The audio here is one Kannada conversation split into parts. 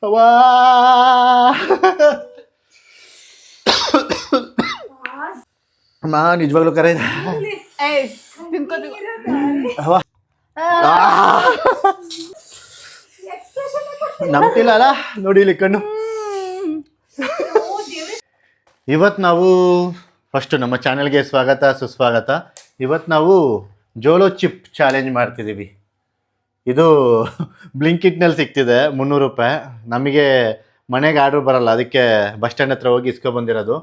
ಅವ್ವಾ ಅಮ್ಮ ನಿಜವಾಗ್ಲೂ ಕರೆ ಇದೆ. ಅವ್ವಾ ನಂಬ್ತಿಲ್ಲ ಅಲ್ಲ ನೋಡಿ ಇಲ್ಲಿ ಕಣ್ಣು. ಇವತ್ತು ನಾವು ಫಸ್ಟು ನಮ್ಮ ಚಾನಲ್ಗೆ ಸ್ವಾಗತ ಸುಸ್ವಾಗತ. ಇವತ್ತು ನಾವು ಜೋಲೋ ಚಿಪ್ ಚಾಲೆಂಜ್ ಮಾಡ್ತಿದ್ದೀವಿ. ಇದು ಬ್ಲಿಂಕಿಟ್ನಲ್ಲಿ ಸಿಗ್ತಿದೆ 300 ರೂಪಾಯಿ. ನಮಗೆ ಮನೆಗೆ ಆರ್ಡ್ರ್ ಬರಲ್ಲ, ಅದಕ್ಕೆ ಬಸ್ ಸ್ಟ್ಯಾಂಡ್ ಹತ್ರ ಹೋಗಿ ಇಸ್ಕೊಬಂದಿರೋದು.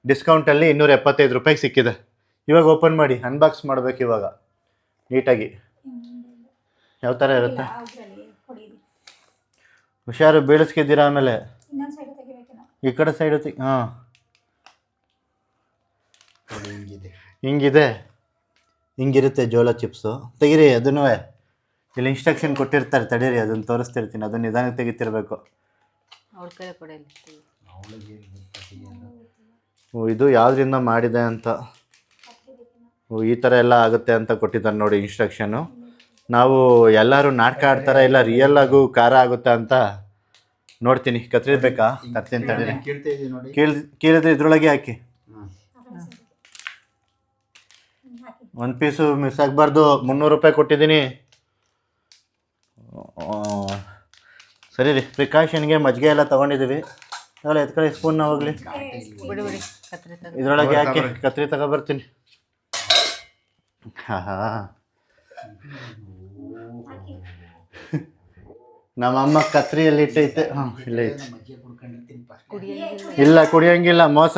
ಡಿಸ್ಕೌಂಟಲ್ಲಿ 275 ರೂಪಾಯಿಗೆ ಸಿಕ್ಕಿದೆ. ಇವಾಗ ಓಪನ್ ಮಾಡಿ ಅನ್ಬಾಕ್ಸ್ ಮಾಡಬೇಕು ಇವಾಗ ನೀಟಾಗಿ. ಯಾವ ಥರ ಇರುತ್ತೆ ಹುಷಾರು, ಬೀಳಿಸ್ಕಿದ್ದೀರಾ. ಆಮೇಲೆ ಈ ಕಡೆ ಸೈಡು ಹಾಂ ಹಿಂಗಿದೆ, ಹಿಂಗಿರುತ್ತೆ ಜೋಲೋ ಚಿಪ್ಸು. ತೆಗೀರಿ ಅದನ್ನೂ, ಇಲ್ಲಿ ಇನ್ಸ್ಟ್ರಕ್ಷನ್ ಕೊಟ್ಟಿರ್ತಾರೆ, ತಡೀರಿ ಅದನ್ನು ತೋರಿಸ್ತಿರ್ತೀನಿ. ಅದನ್ನು ನಿಧಾನಕ್ಕೆ ತೆಗಿತಿರ್ಬೇಕು. ಇದು ಯಾವುದರಿಂದ ಮಾಡಿದೆ ಅಂತ, ಈ ಥರ ಎಲ್ಲ ಆಗುತ್ತೆ ಅಂತ ಕೊಟ್ಟಿದ್ದಾರೆ ನೋಡಿ ಇನ್ಸ್ಟ್ರಕ್ಷನು. ನಾವು ಎಲ್ಲರೂ ನಾಟಕ ಆಡ್ತಾರೆ, ಇಲ್ಲ ರಿಯಲ್ ಆಗು ಖಾರ ಆಗುತ್ತೆ ಅಂತ ನೋಡ್ತೀನಿ. ಕತ್ರಿಬೇಕಾ? ಕತ್ತೀನಿ ತಡೀರಿ. ಕೀಳಿದ್ರೆ ಇದ್ರೊಳಗೆ ಹಾಕಿ. ಒಂದು ಪೀಸು ಮಿಸ್ ಆಗಬಾರ್ದು. 300 ರೂಪಾಯಿ ಕೊಟ್ಟಿದ್ದೀನಿ. ಸರಿ ರೀ, ಪ್ರಿಕಾಷನ್ಗೆ ಮಜ್ಜಿಗೆ ಎಲ್ಲ ತೊಗೊಂಡಿದ್ದೀವಿ. ಅಲ್ಲ ಎತ್ಕೊಳ್ಳಿ ಸ್ಪೂನ್ನ ಹೋಗಲಿ. ಇದರೊಳಗೆ ಹಾಕಿ ಕತ್ರಿ ತಗೊಬರ್ತೀನಿ. ಹಾಂ ನಮ್ಮಮ್ಮ ಕತ್ರಿಯಲ್ಲಿ ಇಟ್ಟೈತೆ. ಹಾಂ ಇಲ್ಲ ಐತೆ. ಇಲ್ಲ ಕುಡಿಯೋಂಗಿಲ್ಲ, ಮೋಸ.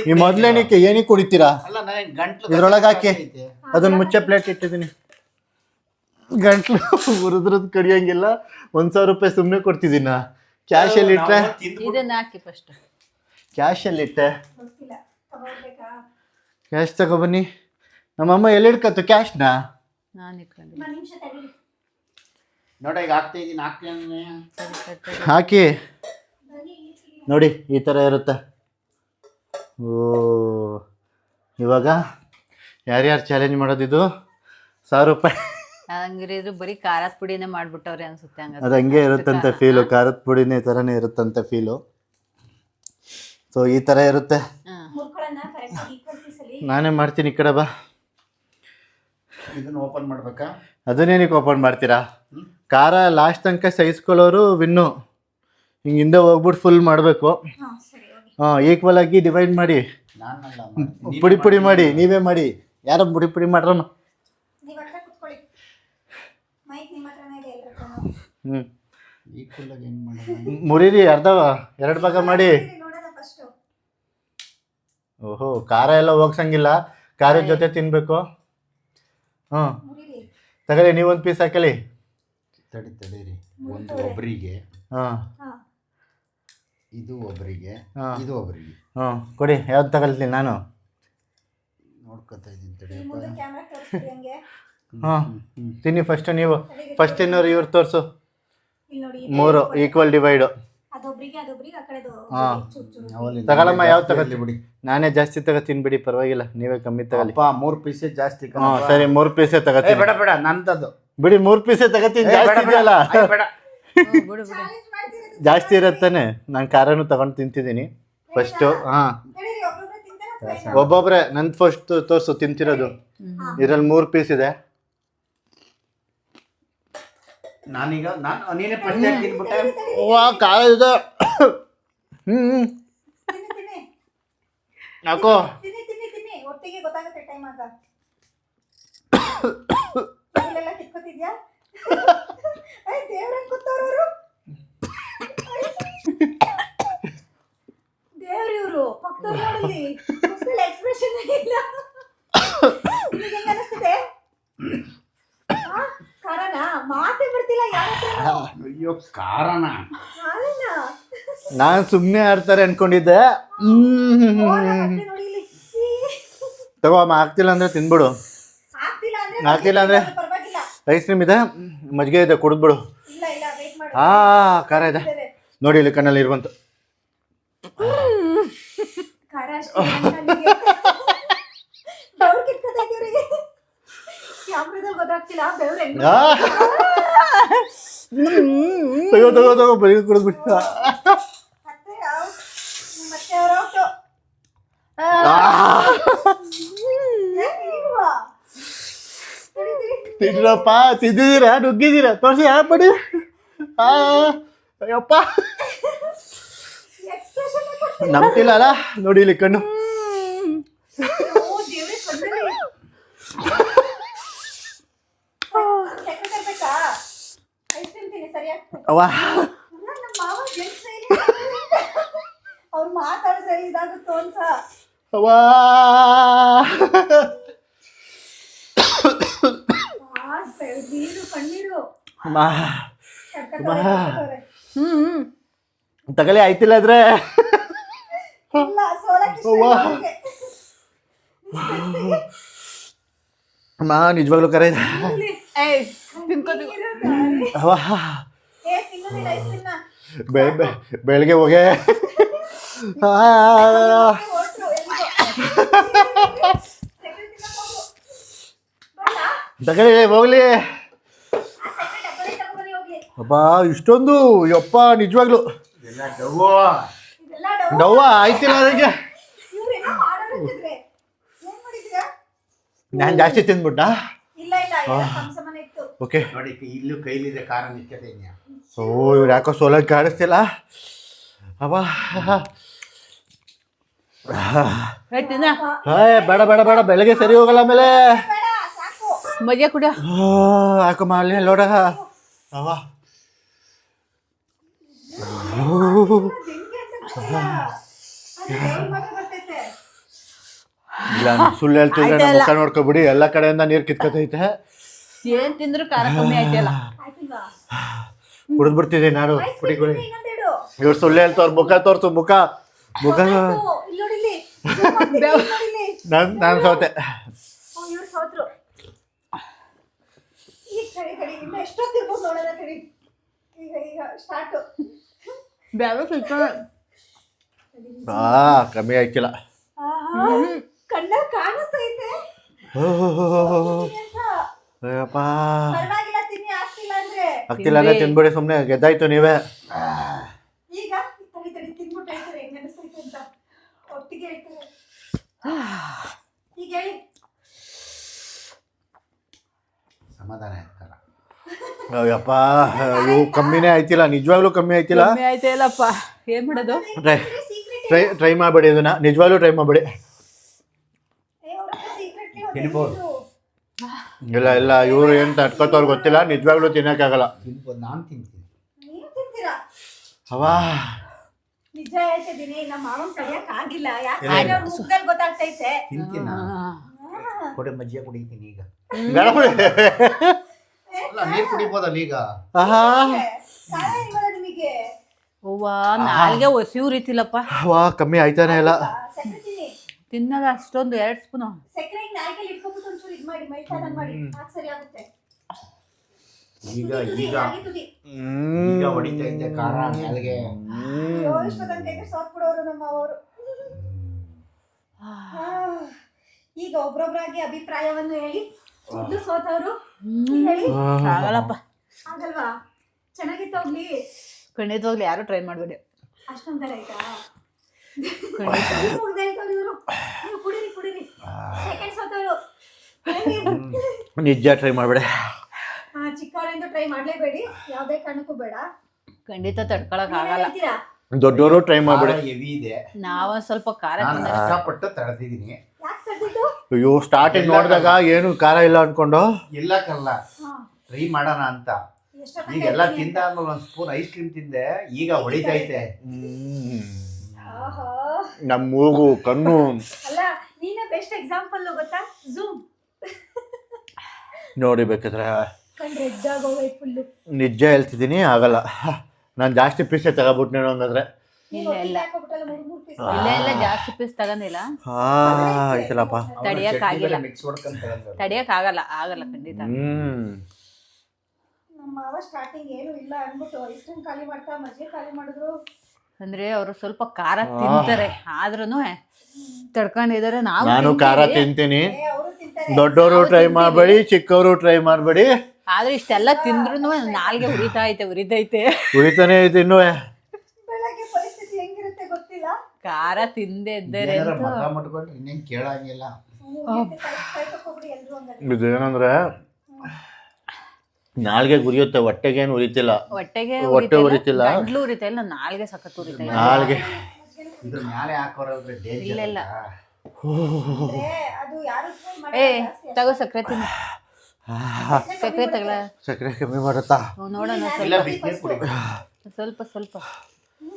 ಈ ಮೊದಲೇನಕ್ಕೆ ಏನಕ್ಕೆ ಕುಡಿತೀರಾ? ಇದ್ರೊಳಗೆ ಹಾಕಿ ಅದನ್ನ ಮುಚ್ಚೆ ಪ್ಲೇಟ್ ಇಟ್ಟಿದ್ದೀನಿ. ಗಂಟ್ಲು ಹುರಿದ್ರದ್ದು ಕಡಿಯೋಂಗಿಲ್ಲ. 1,000 ರೂಪಾಯಿ ಸುಮ್ಮನೆ ಕೊಡ್ತಿದ್ದೀನ. ಕ್ಯಾಶಲ್ಲಿ ಇಟ್ಟರೆ ಕ್ಯಾಶಲ್ಲಿಟ್ಟೆ. ಕ್ಯಾಶ್ ತಗೊಬನ್ನಿ. ನಮ್ಮಮ್ಮ ಎಲ್ಲಿ ಇಡ್ಕತ್ತು ಕ್ಯಾಶ್ನ? ಹಾಕಿ ನೋಡಿ, ಈ ಥರ ಇರುತ್ತೆ. ಓ ಇವಾಗ ಯಾರ್ಯಾರು ಚಾಲೆಂಜ್ ಮಾಡೋದಿದು? 1,000 ರೂಪಾಯಿ. ಹಂಗಿರಿದ್ರು ಬರೀ ಖಾರದ ಪುಡಿನೇ ಮಾಡ್ಬಿಟ್ಟವ್ರೆ ಅನ್ಸುತ್ತೆ. ಅದು ಹಂಗೆ ಇರುತ್ತಂತೆ ಫೀಲು. ಖಾರದ ಪುಡಿನೇ ಥರನೇ ಇರುತ್ತಂತೆ ಫೀಲು. ಸೊ ಈ ಥರ ಇರುತ್ತೆ. ನಾನೇ ಮಾಡ್ತೀನಿ. ಈ ಕಡೆ ಬಾ. ಇದನ್ನು ಓಪನ್ ಮಾಡ್ಬೇಕಾ? ಅದನ್ನೇನಕ್ಕೆ ಓಪನ್ ಮಾಡ್ತೀರಾ? ಖಾರ ಲಾಸ್ಟ್ ತನಕ ಸಹಿಸ್ಕೊಳ್ಳೋರು ವಿನ್ನು. ಹಿಂಗೆ ಹಿಂದೆ ಹೋಗ್ಬಿಟ್ಟು ಫುಲ್ ಮಾಡಬೇಕು. ಹಾಂ, ಈಕ್ವಲ್ ಆಗಿ ಡಿವೈಡ್ ಮಾಡಿ, ಪುಡಿ ಪುಡಿ ಮಾಡಿ. ನೀವೇ ಮಾಡಿ. ಯಾರೋ ಪುಡಿ ಪುಡಿ ಮಾಡ್ರನು. ಹ್ಞೂ ಮುರಿರಿ. ಅರ್ಧ 2 ಭಾಗ ಮಾಡಿ. ಓಹೋ, ಖಾರ ಎಲ್ಲ ಹೋಗ್ಸಂಗಿಲ್ಲ, ಖಾರದ ಜೊತೆ ತಿನ್ನಬೇಕು. ಹಾಂ ತಗೊಳ್ಳಿ, ನೀವೊಂದು ಪೀಸ್ ಹಾಕಲಿ. ತಡೀರಿ, ಒಂದು ಒಬ್ಬರಿಗೆ. ಹಾಂ ಇದು ಒಬ್ಬರಿಗೆ, ಇದು ಒಬ್ಬರಿಗೆ. ಹಾಂ ಕೊಡಿ. ಯಾವ್ದು ತಗೊಳ್ತೀನಿ ನಾನು? ನೋಡ್ಕೊತಾ ಇದ್ದೀನಿ ತಡಿ. ಹಾಂ ತಿನ್ನಿ ಫಸ್ಟ್. ನೀವು ಫಸ್ಟ್ ತಿನ್ನೋರು ಇವ್ರು ತೋರಿಸು. 3 ಈಕ್ವಲ್ ಡಿವೈಡು. ಹಾಂ ತಗೊಳಮ್ಮ. ಯಾವ್ದು ತಗೋತೀವಿ ಬಿಡಿ. ನಾನೇ ಜಾಸ್ತಿ ತಗೋತೀನಿ ಬಿಡಿ, ಪರವಾಗಿಲ್ಲ. ನೀವೇ ಕಮ್ಮಿ ತಗೊಳ್ಳಿ. 3 ಪೀಸೇ ಜಾಸ್ತಿ. ಹಾಂ ಸರಿ, 3 ಪೀಸೇ ತಗೋತೀನಿ. ಬೇಡ ನಂದದು ಬಿಡಿ, 3 ಪೀಸೇ ತಗೋತೀನಿ. ಜಾಸ್ತಿ ಇದೆಯಲ್ಲ, ಜಾಸ್ತಿ ಇರತ್ತಾನೆ. ನಾನು ಖಾರನೂ ತಗೊಂಡು ತಿಂತಿದ್ದೀನಿ ಫಸ್ಟು. ಹಾಂ ಒಬ್ಬೊಬ್ರೆ. ನಂದು ಫಸ್ಟ್ ತೋರಿಸು ತಿಂತಿರೋದು. ಇದರಲ್ಲಿ 3 ಪೀಸ್ ಇದೆ. ನಾನೀಗ ನೀನೇ ಫಸ್ಟ್ ತಿನ್ಬಿಟ್ಟೆ. ವಾ ಖಾರ ಇದೆ. ಯಾಕೋ ಅಯ್ಯೋ ಕಾರಣ. ನಾನು ಸುಮ್ಮನೆ ಆಡ್ತಾರೆ ಅನ್ಕೊಂಡಿದ್ದೆ. ತಗೋ ಅಮ್ಮ, ಆಗ್ತಿಲ್ಲ ಅಂದ್ರೆ ತಿನ್ಬಿಡು. ಆಗ್ತಿಲ್ಲ ಅಂದ್ರೆ ಐಸ್ ಕ್ರೀಮ್ ಇದೆ, ಮಜ್ಜಿಗೆ ಇದೆ, ಕುಡಿದ್ಬಿಡು. ಖಾರ ಇದೆ ನೋಡಿ, ಇಲ್ಲಿ ಕಣ್ಣಲ್ಲಿ ಇರುವಂತ. ಕ್ಯಾಮ್ರಾದಲ್ಲಿ ಗೊತ್ತಾಗ್ತಿಲ್ಲ ಬೆವ್ರು ಹೆಂಗ್ ಆ! ತಗೋ ತಗೋ ತಗೋ ಬರೀ ಕುಡಿದ್ಬಿಟ್ಟು ಮತ್ತೆ ಮತ್ತೆ ಅವ್ರ ಔಟು ತಿನ್ನಪ್ಪ ತಿಂದಿದ್ದೀರಾ ನುಗ್ಗಿದ್ದೀರಾ ತೋರಿಸಿ ಪಡಿ ಅಯ್ಯಪ್ಪ ನಂಬ್ತಿಲ್ಲ ಅಲ್ಲ ನೋಡಿ ಇಲ್ಲಿ ಕಣ್ಣು ಅವ್ವ ಅವ್ರು ಮಾತಾಡಿದ್ರೆ ಇದಾಗುತ್ತೋ ಅಂತ ಅವ್ವ ನೀರು ಕಣ್ಣೀರು ಅಮ್ಮ. ತಗಲಿ ಆಯ್ತಿಲ್ಲ ಆದ್ರೆ ಇಲ್ಲ ಸೋಲಕ್ಕೆ ಅವ್ವ ಅಮ್ಮ ನಿಜವಾಗ್ಲೂ ಕರೆ ಇದೆ ಅವ್ವ ಬೆಳಗ್ಗೆ ಹೋಗೆ ತಗಲಿ ಹೋಗ್ಲಿ ಅಬ್ಬ ಇಷ್ಟೊಂದು ಯಪ್ಪ ನಿಜವಾಗ್ಲು ಡವ್ವ ಆಯ್ತಿಲ್ಲ ಅದಕ್ಕೆ ನಾನು ಜಾಸ್ತಿ ತಿಂದ್ಬಿಟ್ಟ ಓಕೆ ನೋಡಿ ಇಲ್ಲೂ ಕೈಲಿದೆ ಖಾರ ನಿಕ್ಕದೆ ಓ ಇವ್ರು ಯಾಕೋ ಸೋಲಕ್ಕೆ ಕಾಣಿಸ್ತಿಲ್ಲ ಅಬ್ಬ ಬೇಡ ಬೇಡ ಬೇಡ ಬೆಳಗ್ಗೆ ಸರಿ ಹೋಗಲ್ಲ ಆಮೇಲೆ ಮಜಾ ಕುಡ ಯಾಕೋ ಮಾಡಲಿ ಲೋಡ ಅವ ಇಲ್ಲ ಸುಳ್ಳು ಹೇಳ್ತಿದ್ರೆ ನಮ್ಮ ಮುಖ ನೋಡ್ಕೊಬಿಡಿ ಎಲ್ಲ ಕಡೆಯಿಂದ ನೀರು ಕಿತ್ಕೊತೈತೆ ಏನ್ ತಿಂದ್ರು ಖಾರ ಕಮ್ಮಿ ಆಯ್ತಲ್ಲ ಕುಡಿದ್ಬಿಡ್ತಿದ್ದೆ ನಾನು ಕುಡಿ ಕುಡಿ ಇವ್ರು ಸುಳ್ಳು ಹೇಳ್ತವ್ರ ಮುಖ ತೋರ್ಸು ಮುಖ ಮುಖ ನಾನು ಸೋತೆ ಕಮ್ಮಿ ಆಯ್ತಿಲ್ಲ ಕಣ್ಣ ಕಾಣಿಸ್ತೈತೆ ಅಯ್ಯಪ್ಪ ಪರವಾಗಿಲ್ಲ ತಿನ್ನಿ ಆಗ್ತಿಲ್ಲ ಅಂದ್ರೆ ಆಗ್ತಿಲ್ಲ ಅಂದ್ರೆ ತಿನ್ಬಿಡಿ ಸುಮ್ಮನೆ ಗೆದ್ದಾಯ್ತು ನೀವೇ ಈಗ ತಡಿ ತಡಿ ತಿನ್ಬಿಟ್ಟು ಹೇಳ್ತಾರೆ ಹೆಂಗ್ ಅನಿಸ್ತೈತೆ ಅಂತ ಒಟ್ಟಿಗೆ ಹೇಳ್ತಾರೆ ಈಗ ಹೇಳಿ ಸಮಾಧಾನ ಆಯ್ತಲ್ಲ ಅಯ್ಯಪ್ಪ ಇವು ಕಮ್ಮಿನೇ ಆಯ್ತಿಲ್ಲ ನಿಜವಾಗ್ಲೂ ಕಮ್ಮಿ ಆಯ್ತಿಲ್ಲ ಕಮ್ಮಿ ಆಯ್ತಾ ಇಲ್ಲಪ್ಪ ಏನ್ ಮಾಡೋದು ಟ್ರೈ ಟ್ರೈ ಟ್ರೈ ಮಾಡಬೇಡಿ ಇದನ್ನ ನಿಜವಾಗ್ಲೂ ಟ್ರೈ ಮಾಡಬೇಡಿ ತಿನ್ಬೋದು ಇಲ್ಲ ಇಲ್ಲ ಇವ್ರು ಏನು ತಡ್ಕೊತವ್ರು ಗೊತ್ತಿಲ್ಲ ನಿಜವಾಗ್ಲೂ ತಿನ್ನಕ್ಕಾಗಲ್ಲ ತಿನ್ಬೋದು ನಾನು ತಿಂತೀನಿ ನೀವು ತಿಂತೀರಾ ಅವಾ ನಿಜ ಹೇಳ್ತಿದ್ದೀನಿ ನಮ್ಮ ಮಾವನ್ ಕಡಿಯಕ್ ಆಗಿಲ್ಲ ಯಾಕಂದ್ರೆ ಅವ್ರ ಮುಖದಲ್ಲಿ ಗೊತ್ತಾಗ್ತೈತೆ ತಿಂತೀನಿ ನಾನು ಕೊಡೆ ಮಜ್ಜಿಗೆ ಕುಡಿತೀನಿ ಈಗ ಬೇಡ ಬಿಡಿ. ಅಲ್ಲ ನೀರು ಕುಡಿಬೋದಲ್ಲ ಈಗ ಆಹಾ ಖಾರ ಇಲ್ವಲ್ಲ ನಿಮಗೆ ಅವ್ವ ನಾಲ್ಗೆ ಒಸಿ ಉರಿತಿಲ್ಲಪ್ಪ ವಾ ಕಮ್ಮಿ ಆಯ್ತಾನೆ ಇಲ್ಲ ಸಕ್ಕರೆ ತಿನ್ನಿ ತಿನ್ನದ ಅಷ್ಟೊಂದು 2 ಸ್ಪೂನು ಸಕ್ಕರೆ ನಾಲ್ಕಲ್ಲಿ ಇಟ್ಕೊಂಡ್ಬಿಟ್ಟು ಒಂಚೂರು ಇದು ಮಾಡಿ ಮೈಟಾದಂಗ್ ಮಾಡಿ ಆಗ ಸರಿ ಆಗುತ್ತೆ ಈಗ ಈಗ ತುದಿ ಈಗ ಹೊಡಿತಾ ಇದ್ದೆ ಖಾರ ನಾಲ್ಗೆ ಇಷ್ಟೊತ್ತಂಕ ಸೋತ್ ಬಿಡೋರು ನಮ್ಮ ಅವರು ಈಗ ಒಬ್ರೊಬ್ರಾಗಿ ಅಭಿಪ್ರಾಯವನ್ನು ಹೇಳಿ ಮೊದ್ಲು ಸೋತವ್ರು ಹೇಳಿ ಆಗಲ್ಲಪ್ಪ ಆಗಲ್ವಾ ಚೆನ್ನಾಗಿತ್ತು ಹೋಗ್ಲಿ ಖಂಡಿತವಾಗ್ಲಿ ಯಾರು ಟ್ರೈ ಮಾಡಬೇಡಿ ಅಷ್ಟೊಂಥರ ಆಯ್ತಾ ಖಂಡಿತ ಇವರು ನೀವು ಕುಡೀರಿ ಕುಡೀರಿ ಸೆಕೆಂಡ್ ಸೋತವ್ರು ನಿಜ ಟ್ರೈ ಮಾಡಬೇಡಿ ಚಿಕ್ಕವರಿಂದ ಟ್ರೈ ಮಾಡ್ಲೇಬೇಡಿ ಯಾವ್ದೇ ಕಾರಣಕ್ಕೂ ಬೇಡ ಖಂಡಿತ ತಡ್ಕೊಳಕ್ ನೀವೇನ್ ಆಗಲ್ಲ ಹೇಳ್ತೀರಾ ದೊಡ್ಡವರು ಟ್ರೈ ಮಾಡಬೇಡಿ ಹೆವಿ ಇದೆ ನಾವೊಂದ್ ಸ್ವಲ್ಪ ಖಾರ ನಾನು ತಿನ್ನ ಕಷ್ಟಪಟ್ಟು ತಡೆದಿದ್ದೀನಿ ಯಾಕೆ ತರ್ದಿದ್ದು ಅಯ್ಯೋ ಸ್ಟಾರ್ಟಿಂಗ್ ನೋಡಿದಾಗ ಏನು ಖಾರ ಇಲ್ಲ ಅನ್ಕೊಂಡು ಎಲ್ಲಕ್ಕಲ್ಲ ಟ್ರೈ ಮಾಡೋಣ ಅಂತ ಈಗೆಲ್ಲ ತಿಂದಾದ್ಮೇಲೆ ಒಂದು ಸ್ಪೂನ್ ಐಸ್ ಕ್ರೀಮ್ ತಿಂದೆ ಈಗ ಹೊಡಿತೈತೆ ಆಹಾ ನಮ್ಮ ಮೂಗು ಕಣ್ಣು ಅಲ್ಲ ನೀನೇ ಬೆಸ್ಟ್ ಎಕ್ಸಾಂಪಲ್ ಗೊತ್ತಾ ಝೂಮ್ ನೋಡಿ ಬೇಕಾದ್ರೆ ಕಣ್ ರೆಡ್ ಆಗೋಗೈತೆ ಫುಲ್ಲು ನಿಜ ಹೇಳ್ತಿದ್ದೀನಿ ಆಗಲ್ಲ ನಾನು ಜಾಸ್ತಿ ಪೀಸೇ ತಗೋಬಿಟ್ನೇನೋ ಹಂಗಾದ್ರೆ ಇಲ್ಲ ಇಲ್ಲ ಹಾಕೋಬಿಟ್ಟಲ್ಲ ಮೂರು ಪೀಸ್ ಇಲ್ಲ ಇಲ್ಲ ಜಾಸ್ತಿ ಪೀಸ್ ತಗೊಂಡಿಲ್ಲ ಆಯ್ತಲ್ಲಪ್ಪ ತಡಿಯಕ್ ಆಗಿಲ್ಲ ಮಿಕ್ಸ್ ಹೊಡ್ಕೊಂತ ತಡಿಯಕ್ ಆಗಲ್ಲ ಆಗಲ್ಲ ಖಂಡಿತ ನಮ್ಮ ಮಾವ ಸ್ಟಾರ್ಟಿಂಗ್ ಏನು ಇಲ್ಲ ಅಂದ್ಬಿಟ್ಟು ಐಸ್ ಕ್ರೀಮ್ ಖಾಲಿ ಮಾಡ್ತಾ ಮಜ್ಜಿಗೆ ಖಾಲಿ ಮಾಡಿದ್ರು ಅಂದ್ರೆ ಅವರು ಸ್ವಲ್ಪ ಖಾರ ತಿಂತಾರೆ ಆದ್ರೂನು ತಡ್ಕೊಂಡಿದ್ದಾರೆ ನಾವು ನಾನು ಖಾರ ತಿಂತೀನಿ ಅವರು ತಿಂತಾರೆ ತಿಂತಾರೆ. ದೊಡ್ಡವರು ಟ್ರೈ ಮಾಡಬೇಡಿ, ಚಿಕ್ಕವರು ಟ್ರೈ ಮಾಡಬೇಡಿ. ಆದ್ರೆ ಇಷ್ಟೆಲ್ಲ ತಿಂದ್ರು ನಾಲ್ಗೆ ಉರಿತೈತೆ ಉಳಿತಾನೆ ಐತೆ ಇನ್ನೂ. ಬೆಳಗ್ಗೆ ಪರಿಸ್ಥಿತಿ ಹೆಂಗಿರುತ್ತೆ ಗೊತ್ತಿಲ್ಲ. ಖಾರ ತಿಂದೆ ಇದ್ದಾರೆ ಏನಾರ ಅಂತ ಮಗ ಮುಟ್ಕೊಂಡ್ರೆ ಇನ್ನೇನು ಕೇಳಂಗಿಲ್ಲ. ಕೈ ತಕ್ಕೊಬಿಡಿ ಎಲ್ರು ಹಂಗಾದ್ರೆ. ಇದೇನಂದ್ರೆ ನಾಲ್ಗೆ ಗುರಿಯುತ್ತೆ, ಹೊಟ್ಟೆಗೇನು ಉರಿತಿಲ್ಲ. ಹೊಟ್ಟೆ ಉರಿತಿಲ್ಲ, ಗಂಟ್ಲು ಉರಿತಾ ಇಲ್ಲ, ನಾಲ್ಗೆ ಸಖತ್ ಉರಿತಾ ಇಲ್ಲ. ನಾಲ್ಗೆ ಇದ್ರ ಮ್ಯಾಲೆ ಹಾಕೋರಾದ್ರೆ ಡೇಂಜರ್. ಇಲ್ಲ ಅಂದ್ರೆ ಅದು ಯಾರು try ಏ ಮಾಡಲ್ಲ. ತಗೋ ಸಕ್ಕರೆ ತಿನ್ನು. ಸಕ್ಕರೆ ತಗಲ ಸಕ್ಕರೆ ಕಮ್ಮಿ ಮಾಡುತ್ತಾ? ನೋಡೋಣ ಇಲ್ಲ ಬಿಸಿನೀರು ಕುಡಿ. ಸ್ವಲ್ಪ ಸ್ವಲ್ಪ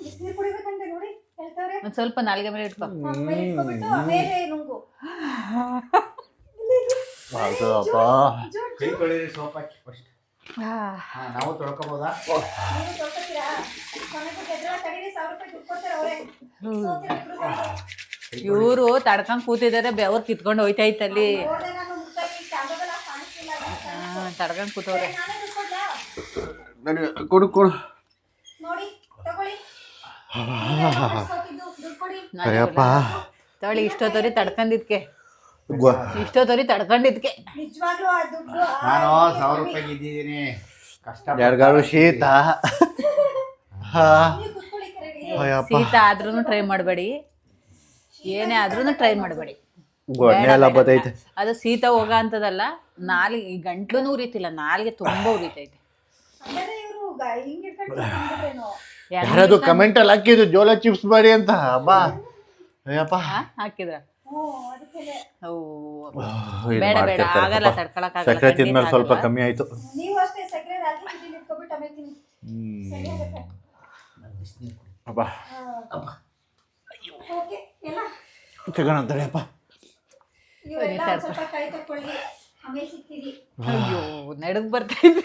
ಬಿಸಿನೀರು ಕುಡಿಬೇಕಂತೆ ನೋಡಿ ಹೇಳ್ತಾರೆ. ಒಂದ್ ಸ್ವಲ್ಪ ನಾಲ್ಗೆ ಮೇಲೆ ಇಟ್ಕೊ. ಆಮೇಲೆ ಇಟ್ಕೊಬಿಟ್ಟು ಆಮೇಲೆ ನುಂಗು. ಅದು ಅಪ್ಪ, ಕೈ ತೊಳೀರಿ ಸೋಪ್ ಹಾಕಿ ಫಸ್ಟ್. ನಾವು ತೊಳ್ಕೊಬೋದಾ? ನೀವು ತೊಳ್ಕೊತೀರಾ? ಕೊನೆಗೂ ಗೆದ್ರಲ್ಲ ತಡೀರಿ, 1000 ರೂಪಾಯಿ ದುಡ್ಡು ಕೊಡ್ತಾರೆ ಅವರೇ. ಸೋತಿರೋ ಇಬ್ರು ಗಂಡು. ಇವ್ರು ತಡ್ಕೊಂಡ್ ಕೂತಿದಾರೆ, ಬೆವ್ರು ಕಿತ್ಕೊಂಡು ಹೋಯ್ತಾ ಇತ್ತಲ್ಲಿ. ನೋಡ್ದೆ ನಾನು ಮುಗ್ದಾಗಿ ಕ್ಯಾಮ್ರಾದಲ್ಲಿ ಕಾಣಿಸ್ತಿಲ್ಲ ಅದು. ತಡ್ಕೊಂಡ್ ಕೂತವ್ರೆ. ನಾನೇ ದುಡ್ಡು ಕೊಡ್ಲಾ? ಕೊಡು ಕೊಡು. ನೋಡಿ ತಗೊಳ್ಳಿ. ಸೋತಿದ್ದು ದುಡ್ಡು ಕೊಡಿ. ಅಯ್ಯಪ್ಪ, ತಗೊಳ್ಳಿ, ಇಷ್ಟೊತ್ತವ್ರಿ ತಡ್ಕೊಂಡಿದ್ಕೆ, ಗೊ- ಇಷ್ಟೊತ್ತವ್ರಿ ತಡ್ಕೊಂಡಿದ್ಕೆ. ನಿಜವಾಗ್ಲೂ ಆ ದುಡ್ಡು ನಾನು 1000 ರೂಪಾಯಿಗೆ ಇದ್ದಿದ್ದೀನಿ. ಕಷ್ಟ ಯಾರಿಗಾರು ಶೀತ. ನೀವು ಕುತ್ಕೊಳ್ಳಿ ಕರೆಡಿ. ಅಯ್ಯಪ್ಪ, ಶೀತ ಆದ್ರೂ ಟ್ರೈ ಮಾಡಬೇಡಿ, ಏನೇ ಆದ್ರೂ ಟ್ರೈ ಮಾಡಬೇಡಿ. ಗೊಣ್ಣೆ ಎಲ್ಲ ಬತ್ತೈತೆ. ಅದು ಶೀತ ಹೋಗ ಅಂತದಲ್ಲ, ನಾಲ್ಗೆ ಈ ಗಂಟ್ಲು ಉರಿತಿಲ್ಲ, ನಾಲ್ಗೆ ತುಂಬಾ ಉರಿತೈತೆ. ಅಂದರೆ ಇವರು ಹಿಂಗ್ ಇಟ್ಕೊಂಡು ತಿಂದ್ಬಿಟ್ರೇನೋ. ಯಾರದು ಕಮೆಂಟ್ ಅಲ್ಲಿ ಹಾಕಿದ್ರು ಜೋಳ ಚಿಪ್ಸ್ ಮಾಡಿ ಅಂತ. ಅಬ್ಬಾ ಅಯ್ಯಪ್ಪ, ಹಾಕಿದ್ರ ಅದಕ್ಕೆ ಇದು ಬೇಡ ಬೇಡ, ಮಾಡ್ತಿರ್ತಾರೆ ಆಗಲ್ಲ, ಪಾಪ. ತಡ್ಕೊಳಕ್ ಸಕ್ಕರೆ ತಿಂದ್ಮೇಲೆ ಸ್ವಲ್ಪ ಕಮ್ಮಿ ಆಯ್ತು. ನೀವು ಅಷ್ಟೇ ಸಕ್ಕರೆ ರಾತ್ರಿ ಬಿಟ್ಟು ಇಟ್ಕೊಬಿಟ್ಟು ಆಮೇಲೆ ತಿನ್ನಿ. ಸರಿ ಆಗುತ್ತೆ. ಬಿಸಿನೀರು ಕುಡಿ. ಅಬ್ಬಾ, ಓಕೆ ಎಲ್ಲ ಸಿಗೋಣ ಅಂತೇಳಿಯಪ್ಪ. ಇವರೆಲ್ಲ ಒಂದ್ ಸ್ವಲ್ಪ ಕೈ ತಕ್ಕೊಳ್ಳಿ, ಆಮೇಲೆ ಸಿಗ್ತೀರಿ. ಅಯ್ಯೋ ನಡಗ್ ಬರ್ತೈತಿ.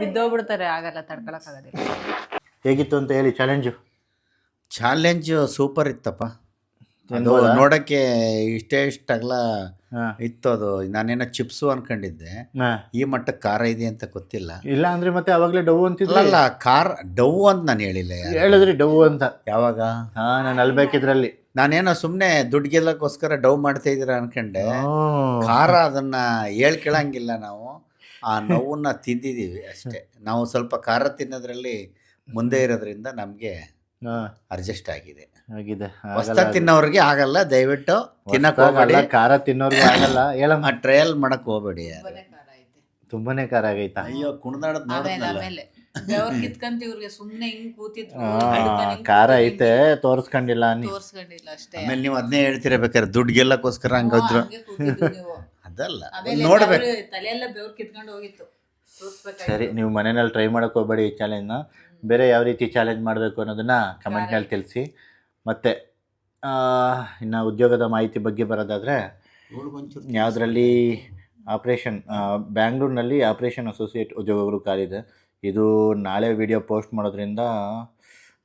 ಬಿದ್ದೋಗ್ಬಿಡ್ತಾರೆ, ಆಗಲ್ಲ, ತಡ್ಕೊಳಕ್ ಆಗೋದಿಲ್ಲ. ಹೇಗಿತ್ತು ಅಂತ ಹೇಳಿ ಚಾಲೆಂಜು. ಚಾಲೆಂಜ್ ಸೂಪರ್ ಇತ್ತಪ್ಪ. ಅದು ತಿನ್ಬೋದಾ? ನೋಡಕ್ಕೆ ಇಷ್ಟೇ ಅಗಲ ಹಾ. ಇತ್ತು. ಅದು ನಾನೇನೋ ಚಿಪ್ಸು ಅನ್ಕೊಂಡಿದ್ದೆ. ಹಾ. ಈ ಮಟ್ಟಕ್ಕೆ ಖಾರ ಇದೆ ಅಂತ ಗೊತ್ತಿಲ್ಲ. ಇಲ್ಲ ಅಂದ್ರೆ ಮತ್ತೆ ಅವಾಗ್ಲೇ ಡವ್ ಅಂತಿದ್ರಲ್ಲ. ಅಲ್ಲ, ಖಾರ ಡವ್ ಅಂತ ನಾನು ಹೇಳಿಲ್ಲ. ಹೇಳಿದ್ರಿ ಡವ್ ಅಂತ. ಯಾವಾಗ? ಹಾ, ನಾನು ಅಲ್ಬೇಕಿದ್ರಲ್ಲಿ. ನಾನೇನೋ ಸುಮ್ಮನೆ ದುಡ್ಡು ಗೆಲ್ಲಕ್ಕೋಸ್ಕರ ಡವ್ ಮಾಡ್ತಾ ಇದ್ದೀರಾ ಅನ್ಕೊಂಡೆ. ಖಾರ ಅದನ್ನ ಕೇಳಂಗಿಲ್ಲ. ನಾವು ಆ ನೋವನ್ನ ತಿಂದಿದ್ದೀವಿ ಅಷ್ಟೇ. ನಾವು ಸ್ವಲ್ಪ ಖಾರ ತಿನ್ನೋದ್ರಲ್ಲಿ ಮುಂದೆ ಇರೋದ್ರಿಂದ ನಮಗೆ ಅಡ್ಜಸ್ಟ್ ಆಗಿದೆ. ಆಗಿದೆ. ಹೊಸ್ದಾಗಿ ತಿನ್ನೋರಿಗೆ ಆಗಲ್ಲ, ದಯವಿಟ್ಟು ತಿನ್ನಕ್ ಹೋಗ್ಬೇಡಿ. ಖಾರ ತಿನ್ನೋರ್ಗೆ ಆಗಲ್ಲ. ಹೇಳಮ್ಮ, ಆ ಟ್ರಯಲ್ ಮಾಡಕ್ ಹೋಗ್ಬೇಡಿ. ತುಂಬಾನೇ ಖಾರ ಆಗೈತಾ? ಅಯ್ಯೋ, ಕುಣಿದಾಡದ್ ನೋಡಿದ್ನಲ್ಲ. ಕಿತ್ಕಂತ ಇವ್ರಿಗೆ ಸುಮ್ನೆ ಹಿಂಗ್ ಕೂತಿದ್ರು, ಖಾರ ಐತೆ, ತೋರ್ಸ್ಕೊಂಡಿಲ್ಲ ಅನ್ನಿ. ತೋರ್ಸ್ಕೊಂಡಿಲ್ಲ ಅಷ್ಟೇ. ಆಮೇಲೆ ನೀವು ಅದನ್ನೇ ಹೇಳ್ತೀರಾ ಬೇಕಾದ್ರೆ, ದುಡ್ಡು ಗೆಲ್ಲಕ್ಕೋಸ್ಕರ ಹಂಗಿದ್ರು. ಹಂಗೆ ಕೂತಿದ್ರು ನೀವು. ಅದಲ್ಲ, ಆಮೇಲೆ ನೋಡ್ಬೇಕು. ತಲೆಯೆಲ್ಲ ಬೆವ್ರು ಕಿತ್ಕೊಂಡು ಹೋಗಿತ್ತು. ಸರಿ, ನೀವು ಮನೆಯಲ್ಲಿ ಟ್ರೈ ಮಾಡಕ್ ಹೋಗ್ಬೇಡಿ ಈ ಚಾಲೆಂಜ್ನ. ಬೇರೆ ಯಾವ ರೀತಿ ಚಾಲೆಂಜ್ ಮಾಡಬೇಕು ಅನ್ನೋದನ್ನ ಕಮೆಂಟ್ನಲ್ಲಿ ತಿಳಿಸಿ. ಮತ್ತು ಇನ್ನು ಉದ್ಯೋಗದ ಮಾಹಿತಿ ಬಗ್ಗೆ ಬರೋದಾದರೆ, ಯಾವುದರಲ್ಲಿ ಆಪ್ರೇಷನ್ ಬ್ಯಾಂಗ್ಳೂರಿನಲ್ಲಿ ಆಪ್ರೇಷನ್ ಅಸೋಸಿಯೇಟ್ ಉದ್ಯೋಗಗಳು ಖಾಲಿದೆ. ಇದು ನಾಳೆ ವಿಡಿಯೋ ಪೋಸ್ಟ್ ಮಾಡೋದ್ರಿಂದ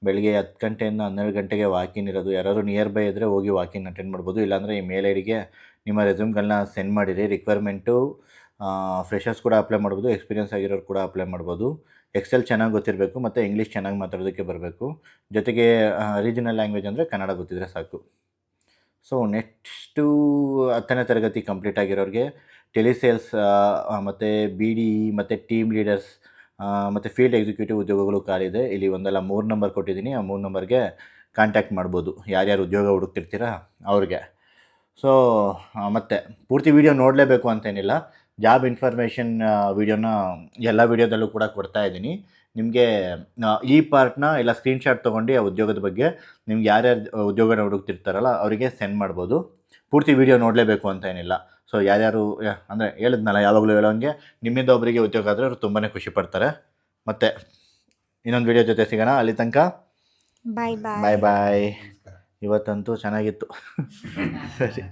ಬೆಳಿಗ್ಗೆ 10 ಗಂಟೆಯಿಂದ 12 ಗಂಟೆಗೆ ವಾಕಿನ್ ಇರೋದು. ಯಾರಾದರೂ ನಿಯರ್ ಬೈ ಇದ್ದರೆ ಹೋಗಿ ವಾಕಿನ್ ಅಟೆಂಡ್ ಮಾಡ್ಬೋದು. ಇಲ್ಲಾಂದರೆ ಈ ಮೇಲ್ ಐಡಿಗೆ ನಿಮ್ಮ ರೆಸ್ಯೂಮ್ಗಳನ್ನ ಸೆಂಡ್ ಮಾಡಿರಿ. ರಿಕ್ವೈರ್ಮೆಂಟು ಫ್ರೆಷರ್ಸ್ ಕೂಡ ಅಪ್ಲೈ ಮಾಡ್ಬೋದು, ಎಕ್ಸ್ಪೀರಿಯನ್ಸ್ ಆಗಿರೋರು ಕೂಡ ಅಪ್ಲೈ ಮಾಡ್ಬೋದು. ಎಕ್ಸೆಲ್ ಚೆನ್ನಾಗಿ ಗೊತ್ತಿರಬೇಕು ಮತ್ತು ಇಂಗ್ಲೀಷ್ ಚೆನ್ನಾಗಿ ಮಾತಾಡೋದಕ್ಕೆ ಬರಬೇಕು. ಜೊತೆಗೆ ರೀಜನಲ್ ಲ್ಯಾಂಗ್ವೇಜ್ ಅಂದರೆ ಕನ್ನಡ ಗೊತ್ತಿದ್ರೆ ಸಾಕು. ಸೊ ನೆಕ್ಸ್ಟು 10ನೇ ತರಗತಿ ಕಂಪ್ಲೀಟ್ ಆಗಿರೋರಿಗೆ ಟೆಲಿಸೇಲ್ಸ್ ಮತ್ತು BDE ಮತ್ತು ಟೀಮ್ ಲೀಡರ್ಸ್ ಮತ್ತು ಫೀಲ್ಡ್ ಎಕ್ಸಿಕ್ಯೂಟಿವ್ ಉದ್ಯೋಗಗಳು ಖಾಲಿದೆ. ಇಲ್ಲಿ ಒಂದಲ್ಲ 3 ನಂಬರ್ ಕೊಟ್ಟಿದ್ದೀನಿ. ಆ 3 ನಂಬರ್ಗೆ ಕಾಂಟ್ಯಾಕ್ಟ್ ಮಾಡ್ಬೋದು, ಯಾರ್ಯಾರು ಉದ್ಯೋಗ ಹುಡುಕ್ತಿರ್ತೀರಾ ಅವ್ರಿಗೆ. ಸೊ ಮತ್ತು ಪೂರ್ತಿ ವೀಡಿಯೋ ನೋಡಲೇಬೇಕು ಅಂತೇನಿಲ್ಲ. ಜಾಬ್ ಇನ್ಫಾರ್ಮೇಷನ್ ವೀಡಿಯೋನ ಎಲ್ಲ ವೀಡಿಯೋದಲ್ಲೂ ಕೂಡ ಕೊಡ್ತಾ ಇದ್ದೀನಿ. ನಿಮಗೆ ಈ ಪಾರ್ಟ್ನ ಇಲ್ಲ ಸ್ಕ್ರೀನ್ಶಾಟ್ ತೊಗೊಂಡು ಆ ಉದ್ಯೋಗದ ಬಗ್ಗೆ ನಿಮ್ಗೆ ಯಾರ್ಯಾರು ಉದ್ಯೋಗನ ಹುಡುಕ್ತಿರ್ತಾರಲ್ಲ ಅವರಿಗೆ ಸೆಂಡ್ ಮಾಡ್ಬೋದು. ಪೂರ್ತಿ ವೀಡಿಯೋ ನೋಡಲೇಬೇಕು ಅಂತ ಏನಿಲ್ಲ. ಸೊ ಯಾರ್ಯಾರು ಅಂದರೆ ಹೇಳಿದ್ನಲ್ಲ, ಯಾವಾಗಲೂ ಹೇಳೋಂಗೆ ನಿಮ್ಮಿಂದ ಒಬ್ಬರಿಗೆ ಉದ್ಯೋಗ ಆದರೆ ಅವರು ತುಂಬಾ ಖುಷಿ ಪಡ್ತಾರೆ. ಮತ್ತು ಇನ್ನೊಂದು ವೀಡಿಯೋ ಜೊತೆ ಸಿಗೋಣ. ಅಲ್ಲಿ ತನಕ ಬಾಯ್ ಬಾಯ್. ಬಾಯ್ ಬಾಯ್. ಇವತ್ತಂತೂ ಚೆನ್ನಾಗಿತ್ತು. ಸರಿ.